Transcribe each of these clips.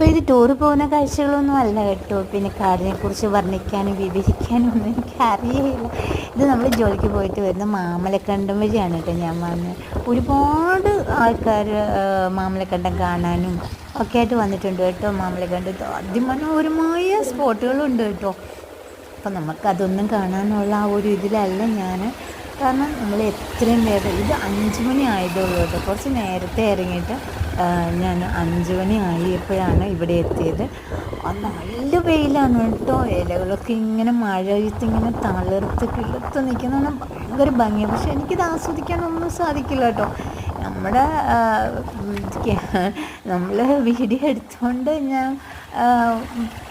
അപ്പോൾ ഇത് ടൂറ് പോകുന്ന കാഴ്ചകളൊന്നും അല്ല കേട്ടോ. പിന്നെ കാടിനെക്കുറിച്ച് വർണ്ണിക്കാനും വിവരിക്കാനും ഒന്നും എനിക്ക് അറിയില്ല. ഇത് നമ്മൾ ജോലിക്ക് പോയിട്ട് വരുന്ന മാമലക്കണ്ടം വഴിയാണ് കേട്ടോ ഞാൻ വന്നത്. ഒരുപാട് ആൾക്കാർ മാമലക്കണ്ടം കാണാനും ഒക്കെ ആയിട്ട് വന്നിട്ടുണ്ട് കേട്ടോ. മാമലക്കണ്ടത്ത് അതിമനോഹരമായ സ്പോട്ടുകളുണ്ട് കേട്ടോ. അപ്പം നമുക്കതൊന്നും കാണാനുള്ള ആ ഒരു ഇതിലല്ല ഞാൻ. കാരണം നമ്മൾ എത്രയും വേഗം ഇത് 5 മണി ആയതുള്ളൂ കേട്ടോ. കുറച്ച് നേരത്തെ ഇറങ്ങിയിട്ട് ഞാൻ 5 മണി ആയപ്പോഴാണ് ഇവിടെ എത്തിയത്. നല്ല വെയിലാണ് കേട്ടോ. ഇലകളൊക്കെ ഇങ്ങനെ മഴയത്ത് ഇങ്ങനെ തളിർത്ത് കിളുത്ത് നിൽക്കുന്ന ഭയങ്കര ഭംഗിയാണ്. പക്ഷെ എനിക്കിത് ആസ്വദിക്കാനൊന്നും സാധിക്കില്ല കേട്ടോ. നമ്മൾ വീഡിയോ എടുത്തുകൊണ്ട് ഞാൻ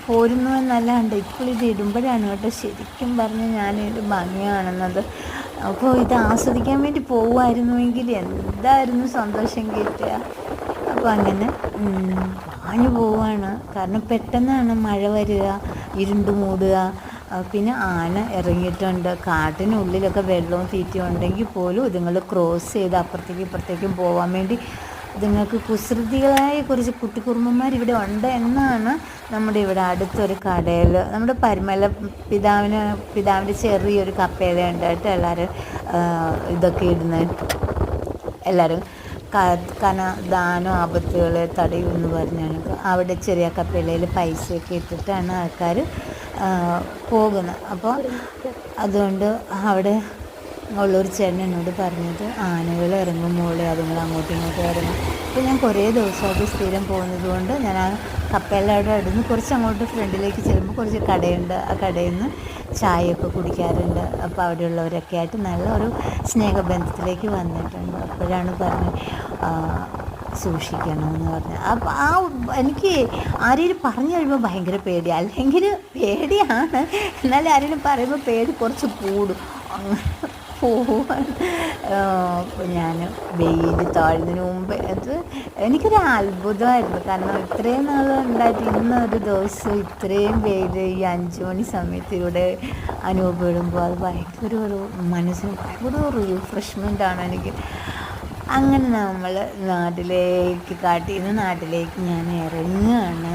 പോരുന്നു എന്നല്ലാണ്ട് ഇപ്പോൾ ഇത് ഇടുമ്പോഴാണ് കേട്ടോ ശരിക്കും പറഞ്ഞ് ഞാനിത് ഭംഗിയാണെന്നത്. അപ്പോൾ ഇത് ആസ്വദിക്കാൻ വേണ്ടി പോകുമായിരുന്നുവെങ്കിൽ എന്തായിരുന്നു സന്തോഷം കിട്ടുക. അപ്പോൾ അങ്ങനെ പാഞ്ഞു പോവാണ്. കാരണം പെട്ടെന്നാണ് മഴ വരിക, ഇരുണ്ട് മൂടുക. പിന്നെ ആന ഇറങ്ങിയിട്ടുണ്ട്. കാട്ടിനുള്ളിലൊക്കെ വെള്ളവും തീറ്റയും ഉണ്ടെങ്കിൽ പോലും ഇതുങ്ങൾ ക്രോസ് ചെയ്ത് അപ്പുറത്തേക്കും ഇപ്പുറത്തേക്കും പോകാൻ വേണ്ടി ഇതുങ്ങൾക്ക് കുസൃതികളായ കുറച്ച് കുട്ടിക്കുറുമ്പന്മാർ ഇവിടെ ഉണ്ട് എന്നാണ് നമ്മുടെ ഇവിടെ അടുത്തൊരു കടയിൽ നമ്മുടെ പരിമല പിതാവിൻ്റെ ചെറിയൊരു കപ്പേല ഉണ്ടായിട്ട് എല്ലാവരും ഇതൊക്കെ ഇടുന്നത്. എല്ലാവരും ദാനം ആപത്തുകൾ തടയും എന്ന് പറഞ്ഞാണ് അവിടെ ചെറിയ കപ്പേലയിൽ പൈസയൊക്കെ ഇട്ടിട്ടാണ് ആൾക്കാർ പോകുന്നത്. അപ്പോൾ അതുകൊണ്ട് അവിടെ ഉള്ളൊരു ചേട്ടൻ എന്നോട് പറഞ്ഞത് ആനകൾ ഇറങ്ങുമ്പോൾ അതുങ്ങൾ അങ്ങോട്ടും ഇങ്ങോട്ടും ഇറങ്ങും. അപ്പോൾ ഞാൻ കുറേ ദിവസമായിട്ട് സ്ഥിരം പോകുന്നത് കൊണ്ട് ഞാൻ ആ കപ്പേലയുടെ അടുത്ത് കുറച്ച് അങ്ങോട്ട് ഫ്രണ്ടിലേക്ക് ചെല്ലുമ്പോൾ കുറച്ച് കടയുണ്ട്. ആ കടയിൽ നിന്ന് ചായയൊക്കെ കുടിക്കാറുണ്ട്. അപ്പോൾ അവിടെയുള്ളവരൊക്കെ ആയിട്ട് നല്ല ഒരു സ്നേഹബന്ധത്തിലേക്ക് വന്നിട്ടുണ്ട്. അപ്പോഴാണ് പറഞ്ഞത് സൂക്ഷിക്കണമെന്ന് പറഞ്ഞു. അപ്പോൾ എനിക്ക് ആരെങ്കിലും പറഞ്ഞു കഴിയുമ്പോൾ ഭയങ്കര പേടിയാണ്. അല്ലെങ്കിൽ പേടിയാണ്, എന്നാലും ആരെങ്കിലും പറയുമ്പോൾ പേടി കുറച്ച് കൂടും. പോവാൻ ഞാൻ വെയിൽ താഴുന്നതിന് മുമ്പ് അത് എനിക്കൊരു അത്ഭുതമായിരുന്നു. കാരണം ഇത്രയും നാൾ ഉണ്ടായിട്ട് ഇന്നൊരു ദിവസം ഇത്രയും വെയിൽ ഈ 5 മണി സമയത്തിലൂടെ അനുഭവപ്പെടുമ്പോൾ അത് ഭയങ്കര ഒരു മനസ്സിന് ഭയങ്കര ഒരു റിഫ്രഷ്മെൻ്റാണ് എനിക്ക്. അങ്ങനെ നമ്മൾ നാട്ടിലേക്ക് ഞാൻ ഇറങ്ങുകയാണ്.